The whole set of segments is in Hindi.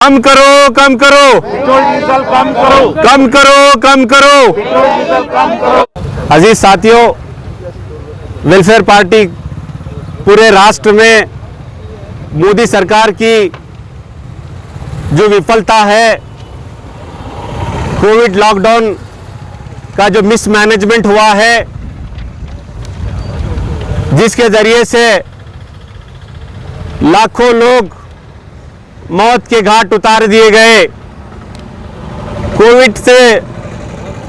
कम करो, कम करो, पेट्रोल डीजल कम करो, कम करो, कम करो। पेट्रोल डीजल कम करो। अजीज साथियों, वेलफेयर पार्टी पूरे राष्ट्र में मोदी सरकार की जो विफलता है, कोविड लॉकडाउन का जो मिसमैनेजमेंट हुआ है, जिसके जरिए से लाखों लोग मौत के घाट उतार दिए गए, कोविड से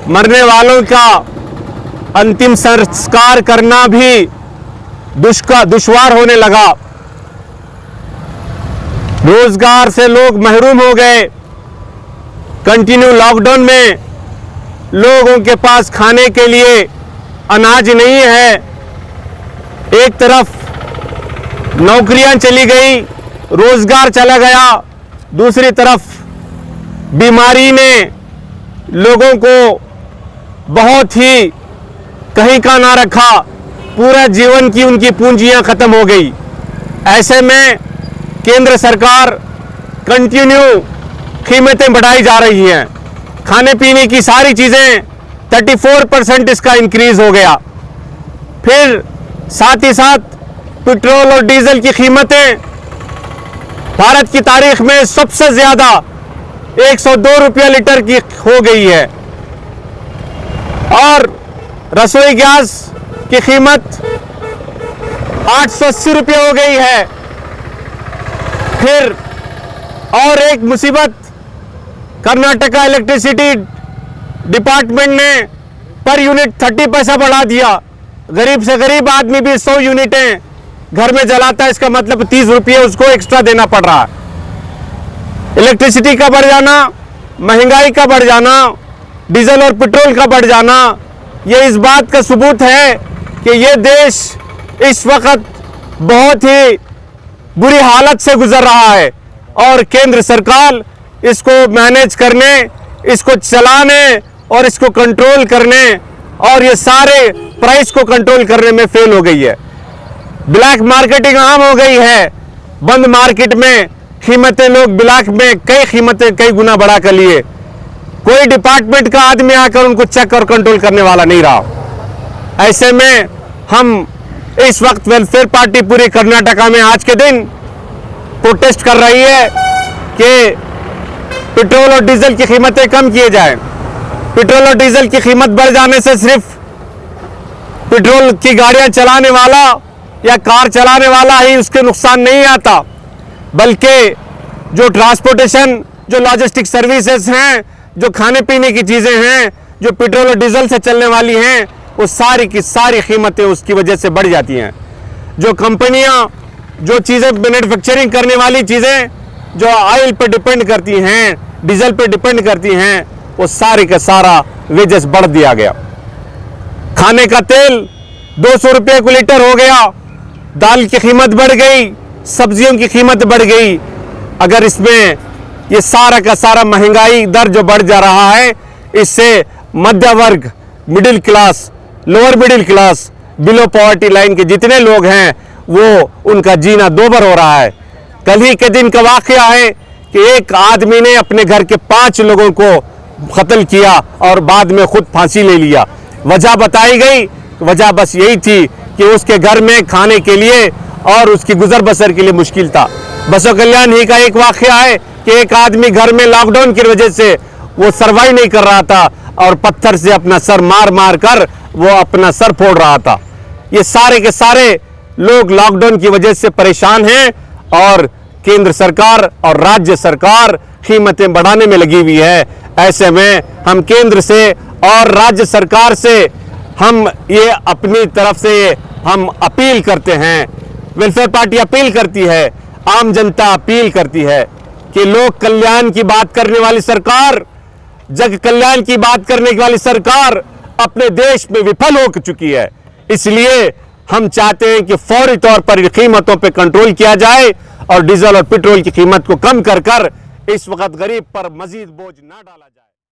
मरने वालों का अंतिम संस्कार करना भी दुश्वार होने लगा, रोजगार से लोग महरूम हो गए, कंटिन्यू लॉकडाउन में लोगों के पास खाने के लिए अनाज नहीं है, एक तरफ नौकरियां चली गई, रोजगार चला गया, दूसरी तरफ बीमारी ने लोगों को बहुत ही कहीं का ना रखा, पूरा जीवन की उनकी पूंजियां खत्म हो गई। ऐसे में केंद्र सरकार कंटिन्यू कीमतें बढ़ाई जा रही हैं, खाने पीने की सारी चीज़ें 34% इसका इंक्रीज हो गया। फिर साथ ही साथ पेट्रोल और डीजल की कीमतें भारत की तारीख में सबसे ज़्यादा 102 रुपया लीटर की हो गई है, और रसोई गैस की कीमत 880 रुपये हो गई है। फिर और एक मुसीबत, कर्नाटका इलेक्ट्रिसिटी डिपार्टमेंट ने पर यूनिट 30 पैसा बढ़ा दिया। गरीब से गरीब आदमी भी 100 यूनिटें घर में जलाता है, इसका मतलब 30 रुपये उसको एक्स्ट्रा देना पड़ रहा है। इलेक्ट्रिसिटी का बढ़ जाना, महंगाई का बढ़ जाना, डीजल और पेट्रोल का बढ़ जाना, ये इस बात का सबूत है कि ये देश इस वक्त बहुत ही बुरी हालत से गुजर रहा है, और केंद्र सरकार इसको मैनेज करने, इसको चलाने और इसको कंट्रोल करने और ये सारे प्राइस को कंट्रोल करने में फेल हो गई है। ब्लैक मार्केटिंग आम हो गई है, बंद मार्केट में कीमतें, लोग ब्लैक में कई कीमतें कई गुना बढ़ा कर लिए, कोई डिपार्टमेंट का आदमी आकर उनको चेक और कंट्रोल करने वाला नहीं रहा। ऐसे में हम इस वक्त वेलफेयर पार्टी पूरी कर्नाटका में आज के दिन प्रोटेस्ट कर रही है कि पेट्रोल और डीजल की कीमतें कम किए जाएं। पेट्रोल और डीजल की कीमत बढ़ जाने से सिर्फ पेट्रोल की गाड़ियां चलाने वाला या कार चलाने वाला ही उसके नुकसान नहीं आता, बल्कि जो ट्रांसपोर्टेशन, जो लॉजिस्टिक सर्विसेज हैं, जो खाने पीने की चीज़ें हैं, जो पेट्रोल और डीजल से चलने वाली हैं, वो सारी की सारी कीमतें उसकी वजह से बढ़ जाती हैं। जो कंपनियां, जो चीज़ें मैन्युफैक्चरिंग करने वाली चीज़ें जो ऑयल पे डिपेंड करती हैं, डीजल पे डिपेंड करती हैं, वो सारी का सारा वेजेस बढ़ दिया गया। खाने का तेल 200 रुपये को लीटर हो गया, दाल की कीमत बढ़ गई, सब्जियों की कीमत बढ़ गई। अगर इसमें ये सारा का सारा महंगाई दर जो बढ़ जा रहा है, इससे मध्य वर्ग, middle class, lower middle class, below poverty line के जितने लोग हैं वो उनका जीना दोबर हो रहा है। कल ही के दिन का वाकया है कि एक आदमी ने अपने घर के 5 लोगों को कत्ल किया और बाद में खुद फांसी ले लिया। वजह बताई गई, वजह बस यही थी कि उसके घर में खाने के लिए और उसकी गुजर बसर के लिए मुश्किल था। बसो कल्याण ही का एक वाकया है कि एक आदमी घर में लॉकडाउन की वजह से वो सर्वाइव नहीं कर रहा था और पत्थर से अपना सर मार मार कर वो अपना सर फोड़ रहा था। ये सारे के सारे लोग लॉकडाउन की वजह से परेशान हैं, और केंद्र सरकार और राज्य सरकार कीमतें बढ़ाने में लगी हुई है। ऐसे में हम केंद्र से और राज्य सरकार से हम ये अपनी तरफ से हम अपील करते हैं, वेलफेयर पार्टी अपील करती है, आम जनता अपील करती है कि लोक कल्याण की बात करने वाली सरकार, जग कल्याण की बात करने वाली सरकार अपने देश में विफल हो चुकी है। इसलिए हम चाहते हैं कि फौरी तौर पर कीमतों पर कंट्रोल किया जाए और डीजल और पेट्रोल की कीमत को कम कर इस वक्त गरीब पर मजीद बोझ ना डाला जाए।